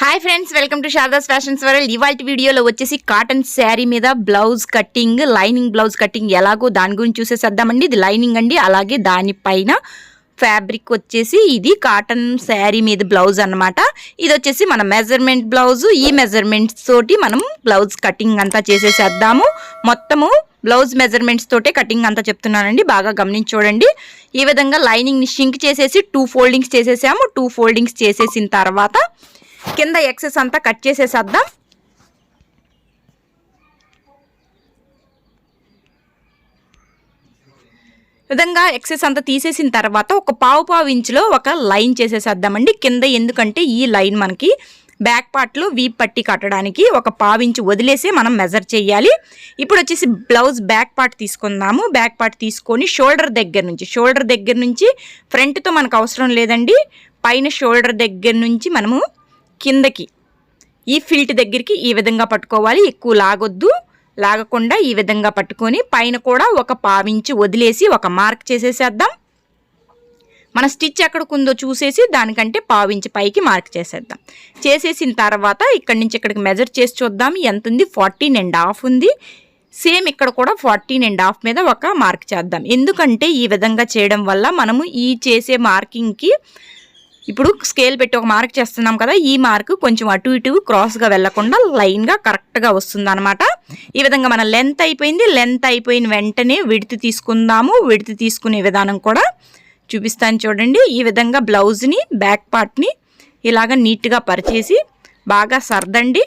Hi friends welcome to Sharadas fashions world इवाल्टी वीडियोలో వచ్చేసి కాటన్ శారీ మీద blouse cutting lining blouse cutting ఎలాగో దాని గురించి చూసేద్దామండి. ఇది లైనింగ్ అండి. అలాగే దానిపైన ఫ్యాబ్రిక్ వచ్చేసి ఇది కాటన్ శారీ మీద బ్లౌజ్ అన్నమాట. ఇది వచ్చేసి మన మెజర్మెంట్ బ్లౌజ్. ఈ మెజర్మెంట్స్ తోటి మనం బ్లౌజ్ కటింగ్ అంతా చేసేసేద్దాము. మొత్తము బ్లౌజ్ మెజర్మెంట్స్ తోటే కటింగ్ అంతా చెప్తున్నానండి. బాగా గమనించి చూడండి. ఈ విధంగా లైనింగ్ ని షింక్ చేసేసి 2 ఫోల్డింగ్స్ చేసేసాము. 2 ఫోల్డింగ్స్ చేసేసిన తర్వాత కింద ఎక్సెస్ అంతా కట్ చేసేసేద్దాం. విధంగా ఎక్సెస్ అంతా తీసేసిన తర్వాత ఒక పావు ఇంచులో ఒక లైన్ చేసేసేద్దామండి కింద. ఎందుకంటే ఈ లైన్ మనకి బ్యాక్ పార్ట్లో వీప్ పట్టి కట్టడానికి ఒక పావు ఇంచు వదిలేసి మనం మెజర్ చేయాలి. ఇప్పుడు వచ్చేసి బ్లౌజ్ బ్యాక్ పార్ట్ తీసుకుందాము. బ్యాక్ పార్ట్ తీసుకొని షోల్డర్ దగ్గర నుంచి ఫ్రంట్తో మనకు అవసరం లేదండి. పైన షోల్డర్ దగ్గర నుంచి మనము కిందకి ఈ ఫిల్ట్ దగ్గరికి ఈ విధంగా పట్టుకోవాలి. ఎక్కువ లాగకుండా ఈ విధంగా పట్టుకొని పైన కూడా ఒక పావించి వదిలేసి ఒక మార్క్ చేసేసేద్దాం. మన స్టిచ్ ఎక్కడికుందో చూసేసి దానికంటే పావించి పైకి మార్క్ చేసేద్దాం. చేసేసిన తర్వాత ఇక్కడి నుంచి ఇక్కడికి మెజర్ చేసి చూద్దాం ఎంత ఉంది. 14.5 ఉంది. సేమ్ ఇక్కడ కూడా 14.5 మీద ఒక మార్క్ చేద్దాం. ఎందుకంటే ఈ విధంగా చేయడం వల్ల మనము ఈ చేసే మార్కింగ్కి ఇప్పుడు స్కేల్ పెట్టి ఒక మార్క్ చేస్తున్నాం కదా, ఈ మార్క్ కొంచెం అటు ఇటు క్రాస్గా వెళ్లకుండా లైన్గా కరెక్ట్గా వస్తుంది అనమాట. ఈ విధంగా మన లెంత్ అయిపోయింది. లెంత్ అయిపోయిన వెంటనే విడ్త్ తీసుకుందాము. విడ్త్ తీసుకునే విధానం కూడా చూపిస్తాను చూడండి. ఈ విధంగా బ్లౌజ్ని బ్యాక్ పార్ట్ని ఇలాగ నీట్గా పరిచేసి బాగా సర్దండి.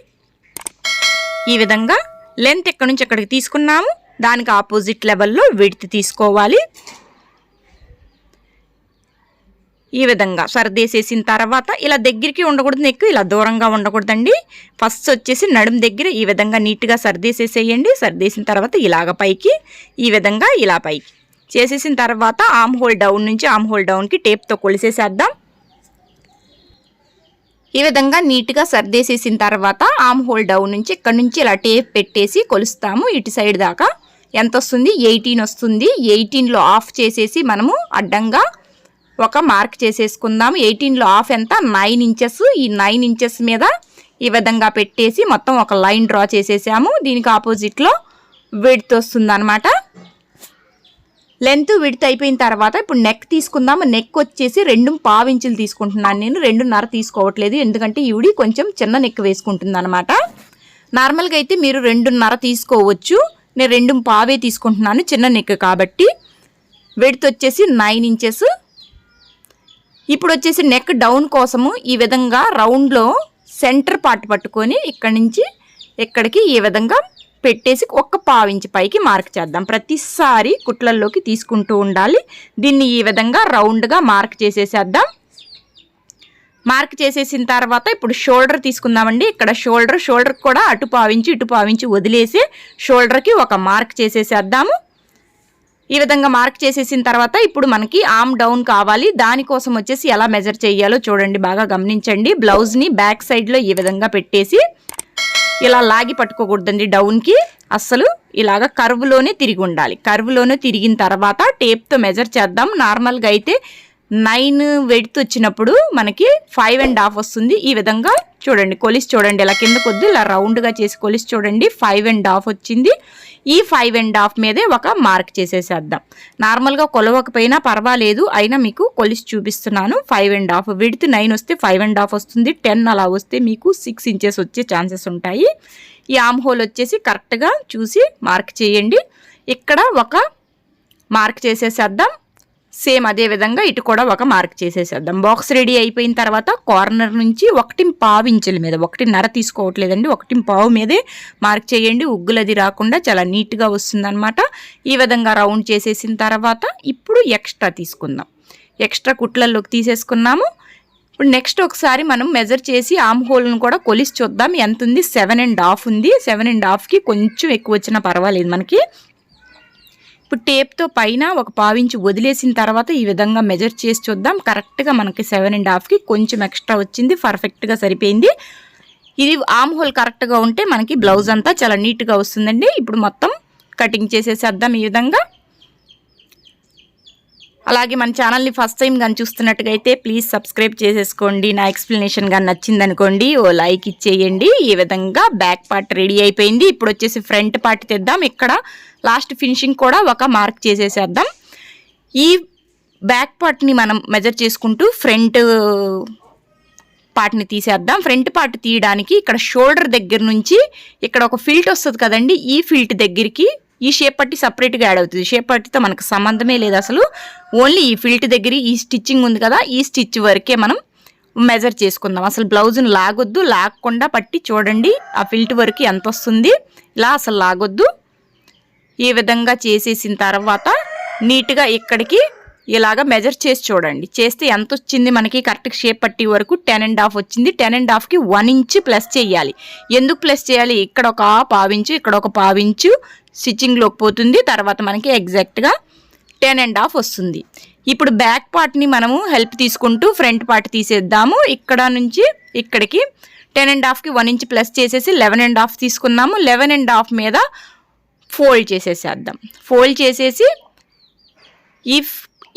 ఈ విధంగా లెంత్ ఎక్కడి నుంచి ఎక్కడికి తీసుకున్నాము దానికి ఆపోజిట్ లెవెల్లో విడ్త్ తీసుకోవాలి. ఈ విధంగా సర్దేసేసిన తర్వాత ఇలా దగ్గరికి ఉండకూడదు, నెక్ ఇలా దూరంగా ఉండకూడదండి. ఫస్ట్ వచ్చేసి నడుము దగ్గర ఈ విధంగా నీట్గా సర్దేసేసేయండి. సర్దేసిన తర్వాత ఇలాగ పైకి ఈ విధంగా ఇలా పైకి చేసేసిన తర్వాత ఆమ్ హోల్ డౌన్ నుంచి ఆమ్ హోల్ డౌన్కి టేప్తో కొలిసేసేద్దాం. ఈ విధంగా నీట్గా సర్దేసేసిన తర్వాత ఆమ్ హోల్ డౌన్ నుంచి ఇక్కడ నుంచి ఇలా టేప్ పెట్టేసి కొలుస్తాము. ఇటు సైడ్ దాకా ఎంత వస్తుంది, 18 వస్తుంది. 18లో ఆఫ్ చేసేసి మనము అడ్డంగా ఒక మార్క్ చేసేసుకుందాము. 18లో ఆఫ్ ఎంత, 9 ఇంచెస్. ఈ 9 ఇంచెస్ మీద ఈ విధంగా పెట్టేసి మొత్తం ఒక లైన్ డ్రా చేసేసాము. దీనికి ఆపోజిట్లో విడ్త్ వస్తుంది అనమాట. లెంత్ విడ్త్ అయిపోయిన తర్వాత ఇప్పుడు నెక్ తీసుకుందాము. నెక్ వచ్చేసి 2.5 ఇంచులు తీసుకుంటున్నాను నేను. 2.5 తీసుకోవట్లేదు, ఎందుకంటే ఈవిడి కొంచెం చిన్న నెక్ వేసుకుంటుంది అనమాట. నార్మల్గా అయితే మీరు 2.5 తీసుకోవచ్చు. నేను 2.5 తీసుకుంటున్నాను, చిన్న నెక్ కాబట్టి. విడ్త్ వచ్చేసి 9 ఇంచెస్. ఇప్పుడు వచ్చేసి నెక్ డౌన్ కోసము ఈ విధంగా రౌండ్లో సెంటర్ పార్ట్ పట్టుకొని ఇక్కడి నుంచి ఇక్కడికి ఈ విధంగా పెట్టేసి ఒక పావు ఇంచు పైకి మార్క్ చేద్దాం. ప్రతిసారి కుట్లల్లోకి తీసుకుంటూ ఉండాలి. దీన్ని ఈ విధంగా రౌండ్గా మార్క్ చేసేసేద్దాం. మార్క్ చేసేసిన తర్వాత ఇప్పుడు షోల్డర్ తీసుకుందామండి. ఇక్కడ షోల్డర్ కూడా అటు పావించి ఇటు పావించి వదిలేసి షోల్డర్కి ఒక మార్క్ చేసేసేద్దాము. ఈ విధంగా మార్క్ చేసేసిన తర్వాత ఇప్పుడు మనకి ఆర్మ్ డౌన్ కావాలి. దానికోసం వచ్చేసి ఎలా మెజర్ చేయాలో చూడండి, బాగా గమనించండి. బ్లౌజ్ని బ్యాక్ సైడ్లో ఈ విధంగా పెట్టేసి ఇలా లాగి పట్టుకోకూడదండి డౌన్కి. అస్సలు ఇలాగ కర్వ్లోనే తిరిగి ఉండాలి. కర్వ్లోనే తిరిగిన తర్వాత టేప్తో మెజర్ చేద్దాం. నార్మల్గా అయితే 9 వెడ్త్ వచ్చినప్పుడు మనకి 5.5 వస్తుంది. ఈ విధంగా చూడండి, కొలిసి చూడండి. ఇలా కింద కొద్ది ఇలా రౌండ్గా చేసి కొలిసి చూడండి. 5.5 వచ్చింది. ఈ 5.5 మీదే ఒక మార్క్ చేసేసేద్దాం. నార్మల్గా కొలవకపోయినా పర్వాలేదు, అయినా మీకు కొలిసి చూపిస్తున్నాను. 5.5 విడ్త్ 9 వస్తే 5.5 వస్తుంది. 10 అలా వస్తే మీకు 6 ఇంచెస్ వచ్చే ఛాన్సెస్ ఉంటాయి. ఈ ఆర్మ్ హోల్ వచ్చేసి కరెక్ట్గా చూసి మార్క్ చేయండి. ఇక్కడ ఒక మార్క్ చేసేసేద్దాం. సేమ్ అదే విధంగా ఇటు కూడా ఒక మార్క్ చేసేసేద్దాం. బాక్స్ రెడీ అయిపోయిన తర్వాత కార్నర్ నుంచి 1.5 ఇంచుల మీద, 1.5 తీసుకోవట్లేదండి, 1.5 మీదే మార్క్ చేయండి. ఉగ్గులది రాకుండా చాలా నీట్గా వస్తుందన్నమాట. ఈ విధంగా రౌండ్ చేసేసిన తర్వాత ఇప్పుడు ఎక్స్ట్రా తీసుకుందాం. ఎక్స్ట్రా కుట్లల్లోకి తీసేసుకున్నాము. ఇప్పుడు నెక్స్ట్ ఒకసారి మనం మెజర్ చేసి ఆర్మ్ హోల్ను కూడా కొలిసి చూద్దాం ఎంత ఉంది. 7.5 ఉంది. 7.5కి కొంచెం ఎక్కువ వచ్చినా పర్వాలేదు మనకి. ఇప్పుడు టేప్తో పైన ఒక పావు ఇంచు వదిలేసిన తర్వాత ఈ విధంగా మెజర్ చేసి చూద్దాం. కరెక్ట్గా మనకి 7.5కి కొంచెం ఎక్స్ట్రా వచ్చింది. పర్ఫెక్ట్గా సరిపోయింది. ఇది ఆర్మ్ హోల్ కరెక్ట్గా ఉంటే మనకి బ్లౌజ్ అంతా చాలా నీట్గా వస్తుందండి. ఇప్పుడు మొత్తం కటింగ్ చేసేసేద్దాం. ఈ విధంగా అలాగే మన ఛానల్ని ఫస్ట్ టైం కానీ చూస్తున్నట్టుగైతే ప్లీజ్ సబ్స్క్రైబ్ చేసేసుకోండి. నా ఎక్స్ప్లెనేషన్ కానీ నచ్చిందనుకోండి ఓ లైక్ ఇచ్చేయండి. ఈ విధంగా బ్యాక్ పార్ట్ రెడీ అయిపోయింది. ఇప్పుడు వచ్చేసి ఫ్రంట్ పార్ట్ తెద్దాం. ఇక్కడ లాస్ట్ ఫినిషింగ్ కూడా ఒక మార్క్ చేసేసేద్దాం. ఈ బ్యాక్ పార్ట్ని మనం మెజర్ చేసుకుంటూ ఫ్రంట్ పార్ట్ని తీసేద్దాం. ఫ్రంట్ పార్ట్ తీయడానికి ఇక్కడ షోల్డర్ దగ్గర నుంచి ఇక్కడ ఒక ఫిల్ట్ వస్తుంది కదండి, ఈ ఫిల్ట్ దగ్గరికి ఈ షేప్ పట్టి సపరేట్గా యాడ్ అవుతుంది. షేప్ పట్టితో మనకు సంబంధమే లేదు అసలు. ఓన్లీ ఈ ఫిల్ట్ దగ్గర ఈ స్టిచ్చింగ్ ఉంది కదా, ఈ స్టిచ్ వరకే మనం మెజర్ చేసుకుందాం. అసలు బ్లౌజ్ని లాగొద్దు, లాగకుండా పట్టి చూడండి ఆ ఫిల్ట్ వరకు ఎంత వస్తుంది. ఇలా అసలు లాగొద్దు. ఈ విధంగా చేసేసిన తర్వాత నీట్గా ఇక్కడికి ఇలాగ మెజర్ చేసి చూడండి. చేస్తే ఎంత వచ్చింది మనకి కరెక్ట్గా షేప్ పట్టి వరకు 10.5 వచ్చింది. 10.5కి 1 ఇంచ్ ప్లస్ చేయాలి. ఎందుకు ప్లస్ చేయాలి? ఇక్కడ ఒక పావు ఇంచు, ఇక్కడ ఒక పావు ఇంచు స్టిచ్చింగ్లోకి పోతుంది. తర్వాత మనకి ఎగ్జాక్ట్గా 10.5 వస్తుంది. ఇప్పుడు బ్యాక్ పార్ట్ని మనము హెల్ప్ తీసుకుంటూ ఫ్రంట్ పార్ట్ తీసేద్దాము. ఇక్కడ నుంచి ఇక్కడికి 10.5కి 1 ఇంచ్ ప్లస్ చేసేసి 11.5 తీసుకున్నాము. 11.5 మీద ఫోల్డ్ చేసేసేద్దాం. ఫోల్డ్ చేసేసి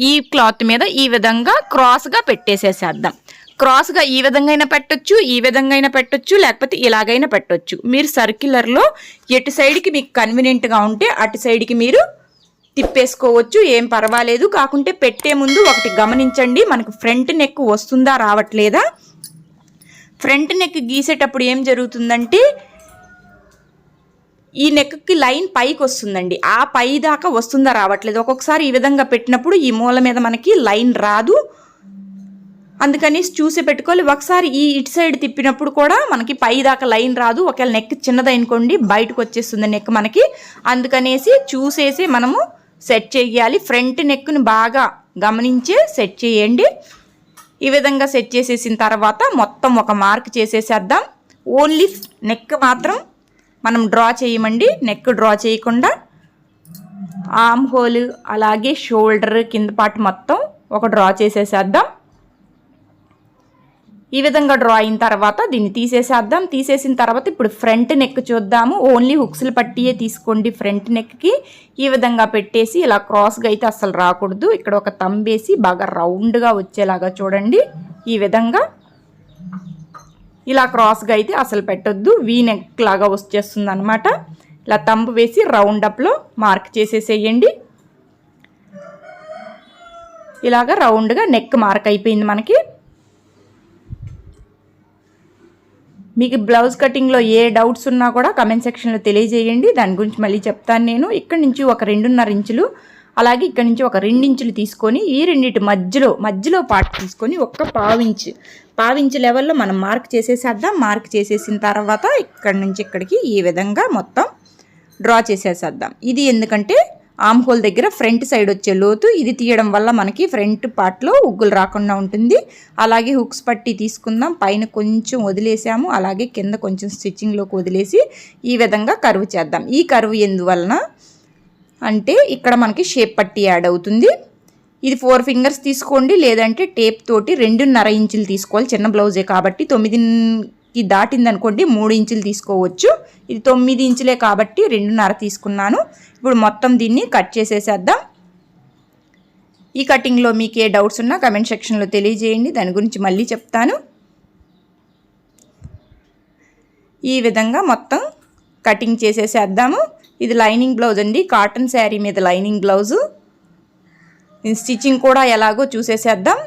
ఈ క్లాత్ మీద ఈ విధంగా క్రాస్గా పెట్టేసేసేద్దాం. క్రాస్గా ఈ విధంగా అయినా పెట్టొచ్చు, ఈ విధంగా అయినా పెట్టొచ్చు, లేకపోతే ఇలాగైనా పెట్టొచ్చు. మీరు సర్క్యులర్లో ఎటు సైడ్కి మీకు కన్వీనియంట్గా ఉంటే అటు సైడ్కి మీరు తిప్పేసుకోవచ్చు, ఏం పర్వాలేదు. కాకుంటే పెట్టే ముందు ఒకటి గమనించండి, మనకు ఫ్రంట్ నెక్ వస్తుందా రావట్లేదా. ఫ్రంట్ నెక్ గీసేటప్పుడు ఏం జరుగుతుందంటే ఈ నెక్కి లైన్ పైకి వస్తుందండి, ఆ పై దాకా వస్తుందా రావట్లేదు. ఒక్కొక్కసారి ఈ విధంగా పెట్టినప్పుడు ఈ మూల మీద మనకి లైన్ రాదు, అందుకని చూసి పెట్టుకోవాలి. ఒకసారి ఈ ఇటు సైడ్ తిప్పినప్పుడు కూడా మనకి పై దాకా లైన్ రాదు. ఒకవేళ నెక్ చిన్నదనుకోండి బయటకు వచ్చేస్తుంది నెక్ మనకి. అందుకనేసి చూసేసి మనము సెట్ చేయాలి. ఫ్రంట్ నెక్ని బాగా గమనించే సెట్ చేయండి. ఈ విధంగా సెట్ చేసేసిన తర్వాత మొత్తం ఒక మార్క్ చేసేసేద్దాం. ఓన్లీ నెక్ మాత్రం మనం డ్రా చేయమండి, నెక్ డ్రా చేయకుండా ఆర్మ్ హోల్ అలాగే షోల్డర్ కింద పార్ట్ మొత్తం ఒక డ్రా చేసేసేద్దాం. ఈ విధంగా డ్రా అయిన తర్వాత దీన్ని తీసేసేద్దాం. తీసేసిన తర్వాత ఇప్పుడు ఫ్రంట్ నెక్ చూద్దాము. ఓన్లీ హుక్స్లు పట్టియే తీసుకోండి. ఫ్రంట్ నెక్కి ఈ విధంగా పెట్టేసి ఇలా క్రాస్గా అయితే అస్సలు రాకూడదు. ఇక్కడ ఒక తంబేసి బాగా రౌండ్గా వచ్చేలాగా చూడండి. ఈ విధంగా ఇలా క్రాస్గా అయితే అసలు పెట్టొద్దు, వీ నెక్ లాగా వచ్చేస్తుంది అనమాట. ఇలా తంబు వేసి రౌండప్లో మార్క్ చేసేసేయండి. ఇలాగా రౌండ్గా నెక్ మార్క్ అయిపోయింది మనకి. మీకు బ్లౌజ్ కటింగ్లో ఏ డౌట్స్ ఉన్నా కూడా కమెంట్ సెక్షన్లో తెలియజేయండి, దాని గురించి మళ్ళీ చెప్తాను నేను. ఇక్కడ నుంచి ఒక 2.5 ఇంచులు అలాగే ఇక్కడ నుంచి ఒక 2 ఇంచులు తీసుకొని ఈ రెండింటి మధ్యలో పార్ట్ తీసుకొని ఒక పావు ఇంచు లెవెల్లో మనం మార్క్ చేసేసేద్దాం. మార్క్ చేసేసిన తర్వాత ఇక్కడ నుంచి ఇక్కడికి ఈ విధంగా మొత్తం డ్రా చేసేసేద్దాం. ఇది ఎందుకంటే ఆర్మ్ హోల్ దగ్గర ఫ్రంట్ సైడ్ వచ్చే లోతు, ఇది తీయడం వల్ల మనకి ఫ్రంట్ పార్ట్లో ఉగ్గులు రాకుండా ఉంటుంది. అలాగే హుక్స్ పట్టి తీసుకుందాం. పైన కొంచెం వదిలేసాము, అలాగే కింద కొంచెం స్టిచ్చింగ్లోకి వదిలేసి ఈ విధంగా కర్వ్ చేద్దాం. ఈ కర్వ్ ఎందువలన అంటే ఇక్కడ మనకి షేప్ పట్టి యాడ్ అవుతుంది. ఇది 4 ఫింగర్స్ తీసుకోండి, లేదంటే టేప్ తోటి 2.5 ఇంచులు తీసుకోవాలి. చిన్న బ్లౌజే కాబట్టి 9కి దాటింది అనుకోండి 3 ఇంచులు తీసుకోవచ్చు. ఇది 9 ఇంచులే కాబట్టి 2.5 తీసుకున్నాను. ఇప్పుడు మొత్తం దీన్ని కట్ చేసేసేద్దాం. ఈ కటింగ్లో మీకు ఏ డౌట్స్ ఉన్నా కమెంట్ సెక్షన్లో తెలియజేయండి, దాని గురించి మళ్ళీ చెప్తాను. ఈ విధంగా మొత్తం కటింగ్ చేసేసేద్దాము. ఇది లైనింగ్ బ్లౌజ్ అండి, కాటన్ శారీ మీద లైనింగ్ బ్లౌజు. స్టిచ్చింగ్ కూడా ఎలాగో చూసేసేద్దాం.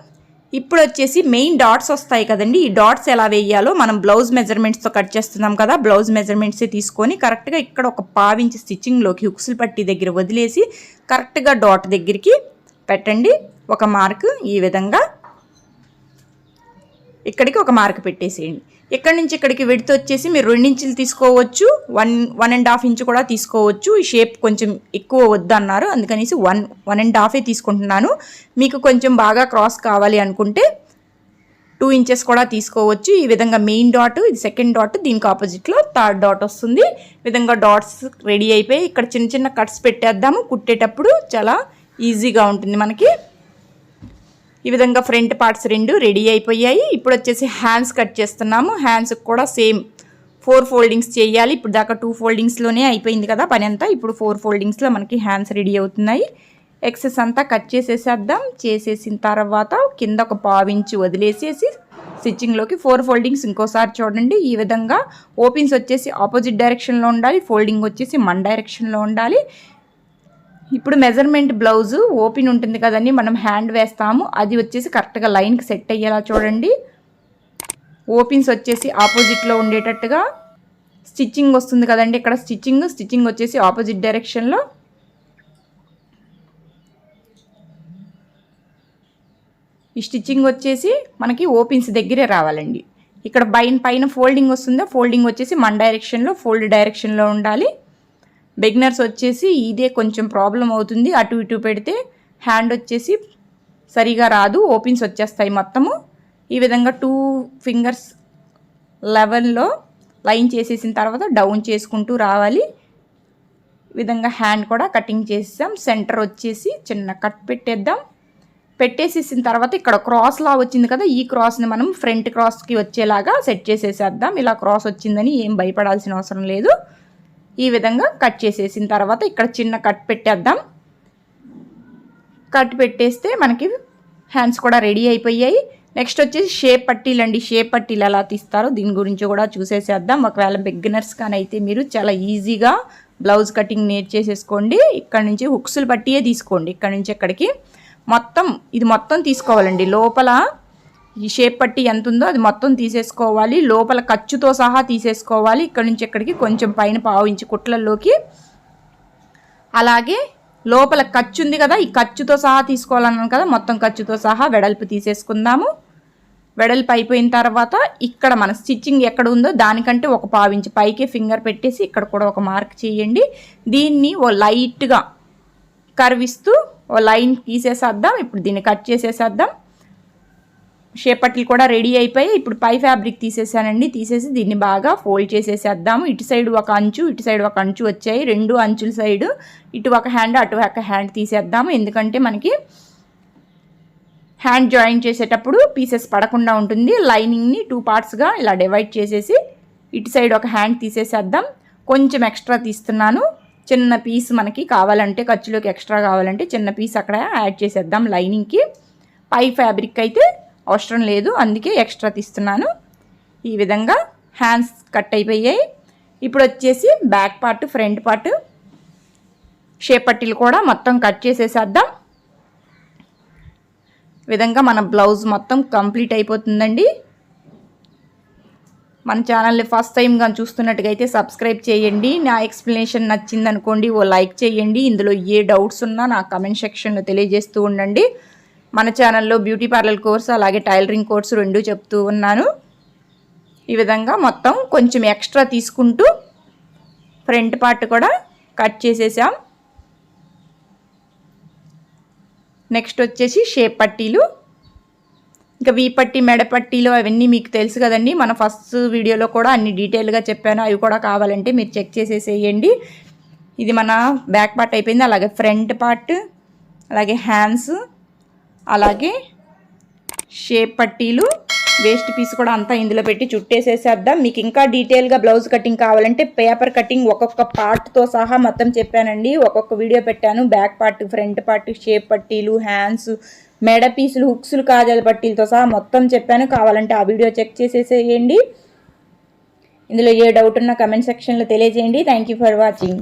ఇప్పుడు వచ్చేసి మెయిన్ డాట్స్ వస్తాయి కదండి, ఈ డాట్స్ ఎలా వేయాలో మనం బ్లౌజ్ మెజర్మెంట్స్తో కట్ చేస్తున్నాం కదా, బ్లౌజ్ మెజర్మెంట్సే తీసుకొని కరెక్ట్గా ఇక్కడ ఒక పావు ఇంచు స్టిచ్చింగ్లోకి హుక్స్లు పట్టి దగ్గర వదిలేసి కరెక్ట్గా డాట్ దగ్గరికి పెట్టండి. ఒక మార్క్ ఈ విధంగా ఇక్కడికి ఒక మార్క్ పెట్టేసేయండి. ఇక్కడ నుంచి ఇక్కడికి విడ్త్ వచ్చేసి మీరు 2 ఇంచులు తీసుకోవచ్చు, 1.5 ఇంచు కూడా తీసుకోవచ్చు. ఈ షేప్ కొంచెం ఎక్కువ వద్దన్నారు, అందుకనేసి 1.5 తీసుకుంటున్నాను. మీకు కొంచెం బాగా క్రాస్ కావాలి అనుకుంటే 2 ఇంచెస్ కూడా తీసుకోవచ్చు. ఈ విధంగా మెయిన్ డాట్, ఇది సెకండ్ డాట్, దీనికి ఆపోజిట్లో థర్డ్ డాట్ వస్తుంది. ఈ విధంగా డాట్స్ రెడీ అయిపోయి ఇక్కడ చిన్న చిన్న కట్స్ పెట్టేద్దాము. కుట్టేటప్పుడు చాలా ఈజీగా ఉంటుంది మనకి. ఈ విధంగా ఫ్రంట్ పార్ట్స్ 2 రెడీ అయిపోయాయి. ఇప్పుడు వచ్చేసి హ్యాండ్స్ కట్ చేస్తున్నాము. హ్యాండ్స్కి కూడా సేమ్ 4 ఫోల్డింగ్స్ చేయాలి. ఇప్పుడు దాకా 2 ఫోల్డింగ్స్లోనే అయిపోయింది కదా పని అంతా. ఇప్పుడు 4 ఫోల్డింగ్స్లో మనకి హ్యాండ్స్ రెడీ అవుతున్నాయి. ఎక్సెస్ అంతా కట్ చేసేసేద్దాం. చేసేసిన తర్వాత కింద ఒక 1/2 ఇంచ్ వదిలేసేసి స్టిచ్చింగ్లోకి 4 ఫోల్డింగ్స్ ఇంకోసారి చూడండి. ఈ విధంగా ఓపెన్స్ వచ్చేసి ఆపోజిట్ డైరెక్షన్లో ఉండాలి, ఫోల్డింగ్ వచ్చేసి మన డైరెక్షన్లో ఉండాలి. ఇప్పుడు మెజర్మెంట్ బ్లౌజ్ ఓపెన్ ఉంటుంది కదండి, మనం హ్యాండ్ వేస్తాము, అది వచ్చేసి కరెక్ట్గా లైన్కి సెట్ అయ్యేలా చూడండి. ఓపెన్స్ వచ్చేసి ఆపోజిట్లో ఉండేటట్టుగా స్టిచ్చింగ్ వస్తుంది కదండి, ఇక్కడ స్టిచ్చింగ్ వచ్చేసి ఆపోజిట్ డైరెక్షన్లో. ఈ స్టిచ్చింగ్ వచ్చేసి మనకి ఓపెన్స్ దగ్గరే రావాలండి. ఇక్కడ పైన ఫోల్డింగ్ వస్తుందో, ఫోల్డింగ్ వచ్చేసి మన డైరెక్షన్లో, ఫోల్డ్ డైరెక్షన్లో ఉండాలి. బిగినర్స్ వచ్చేసి ఇదే కొంచెం ప్రాబ్లం అవుతుంది, అటు ఇటు పెడితే హ్యాండ్ వచ్చేసి సరిగా రాదు, ఓపెన్స్ వచ్చేస్తాయి మొత్తము. ఈ విధంగా 2 ఫింగర్స్ లెవెల్లో లైన్ చేసేసిన తర్వాత డౌన్ చేసుకుంటూ రావాలి. ఈ విధంగా హ్యాండ్ కూడా కటింగ్ చేసేసాం. సెంటర్ వచ్చేసి చిన్న కట్ పెట్టేద్దాం. పెట్టేసేసిన తర్వాత ఇక్కడ క్రాస్ లా వచ్చింది కదా, ఈ క్రాస్ని మనం ఫ్రంట్ క్రాస్కి వచ్చేలాగా సెట్ చేసేసేద్దాం. ఇలా క్రాస్ వచ్చిందని ఏం భయపడాల్సిన అవసరం లేదు. ఈ విధంగా కట్ చేసేసిన తర్వాత ఇక్కడ చిన్న కట్ పెట్టేద్దాం. కట్ పెట్టేస్తే మనకి హ్యాండ్స్ కూడా రెడీ అయిపోయాయి. నెక్స్ట్ వచ్చేసి షేప్ పట్టీలు అండి. షేప్ పట్టీలు ఎలా తీస్తారో దీని గురించి కూడా చూసేసేద్దాం. ఒకవేళ బిగినర్స్ కానీ అయితే మీరు చాలా ఈజీగా బ్లౌజ్ కటింగ్ నేర్చేసేసుకోండి. ఇక్కడ నుంచి హుక్స్లు పట్టియే తీసుకోండి. ఇక్కడ నుంచి ఎక్కడికి ఇది మొత్తం తీసుకోవాలండి. లోపల ఈ షేప్ పట్టీ ఎంత ఉందో అది మొత్తం తీసేసుకోవాలి. లోపల ఖర్చుతో సహా తీసేసుకోవాలి. ఇక్కడ నుంచి ఎక్కడికి కొంచెం పైన 1/2 ఇంచ్ కుట్లల్లోకి. అలాగే లోపల ఖర్చు ఉంది కదా, ఈ ఖర్చుతో సహా తీసుకోవాలన్నాను కదా, మొత్తం ఖర్చుతో సహా వెడల్పు తీసేసుకుందాము. వెడల్పు అయిపోయిన తర్వాత ఇక్కడ మన స్టిచ్చింగ్ ఎక్కడ ఉందో దానికంటే ఒక 1/2 ఇంచ్ పైకే ఫింగర్ పెట్టేసి ఇక్కడ కూడా ఒక మార్క్ చేయండి. దీన్ని ఓ లైట్గా కర్విస్తూ ఓ లైన్ తీసేసేద్దాం. ఇప్పుడు దీన్ని కట్ చేసేసేద్దాం. షేప్ పట్టీలు కూడా రెడీ అయిపోయి ఇప్పుడు పై ఫ్యాబ్రిక్ తీసేసానండి. తీసేసి దీన్ని బాగా ఫోల్డ్ చేసేసేద్దాము. ఇటు సైడ్ ఒక అంచు, ఇటు సైడ్ ఒక అంచు వచ్చాయి. 2 అంచుల సైడ్ ఇటు ఒక హ్యాండ్, అటు ఒక హ్యాండ్ తీసేద్దాము. ఎందుకంటే మనకి హ్యాండ్ జాయిన్ చేసేటప్పుడు పీసెస్ పడకుండా ఉంటుంది. లైనింగ్ని 2 పార్ట్స్గా ఇలా డివైడ్ చేసేసి ఇటు సైడ్ ఒక హ్యాండ్ తీసేసేద్దాం. కొంచెం ఎక్స్ట్రా తీస్తున్నాను. చిన్న పీస్ మనకి కావాలంటే, ఖర్చులోకి ఎక్స్ట్రా కావాలంటే చిన్న పీస్ అక్కడ యాడ్ చేసేద్దాం లైనింగ్కి. పై ఫ్యాబ్రిక్ అయితే అవసరం లేదు, అందుకే ఎక్స్ట్రా తీస్తున్నాను. ఈ విధంగా హ్యాండ్స్ కట్ అయిపోయాయి. ఇప్పుడు వచ్చేసి back part, front part shape పట్టీలు కూడా మొత్తం కట్ చేసేసేద్దాం. ఈ విధంగా మన బ్లౌజ్ మొత్తం కంప్లీట్ అయిపోతుందండి. మన ఛానల్ని ఫస్ట్ టైం కానీ చూస్తున్నట్టుగా అయితే సబ్స్క్రైబ్ చేయండి. నా ఎక్స్ప్లెనేషన్ నచ్చిందనుకోండి ఓ లైక్ చేయండి. ఇందులో ఏ డౌట్స్ ఉన్నా నా కమెంట్ సెక్షన్లో తెలియజేస్తూ ఉండండి. మన ఛానల్లో బ్యూటీ పార్లర్ కోర్సు అలాగే టైలరింగ్ కోర్సు 2 చెప్తూ ఉన్నాను. ఈ విధంగా మొత్తం కొంచెం ఎక్స్ట్రా తీసుకుంటూ ఫ్రంట్ పార్ట్ కూడా కట్ చేసేసాం. నెక్స్ట్ వచ్చేసి షేప్ పట్టీలు, ఇంకా వీ పట్టీ, మెడ పట్టీలు అవన్నీ మీకు తెలుసు కదండి. మన ఫస్ట్ వీడియోలో కూడా అన్ని డీటెయిల్గా చెప్పాను. అవి కూడా కావాలంటే మీరు చెక్ చేసేసేయండి. ఇది మన బ్యాక్ పార్ట్ అయిపోయింది. అలాగే ఫ్రంట్ పార్ట్, అలాగే హ్యాండ్స్, అలాగే షేప్ పట్టీలు, వేస్ట్ పీస్ కూడా అంతా ఇందులో పెట్టి చుట్టేసేసేద్దాం. మీకు ఇంకా డీటెయిల్గా బ్లౌజ్ కటింగ్ కావాలంటే పేపర్ కటింగ్ ఒక్కొక్క పార్ట్తో సహా మొత్తం చెప్పానండి. ఒక్కొక్క వీడియో పెట్టాను. Back part, front part, shape పట్టీలు, హ్యాండ్స్, మెడ పీసులు, హుక్స్లు, కాజల్ పట్టీలతో సహా మొత్తం చెప్పాను. కావాలంటే ఆ వీడియో చెక్ చేసేసేయండి. ఇందులో ఏ డౌట్ ఉన్నా కమెంట్ సెక్షన్లో తెలియజేయండి. Thank you for watching.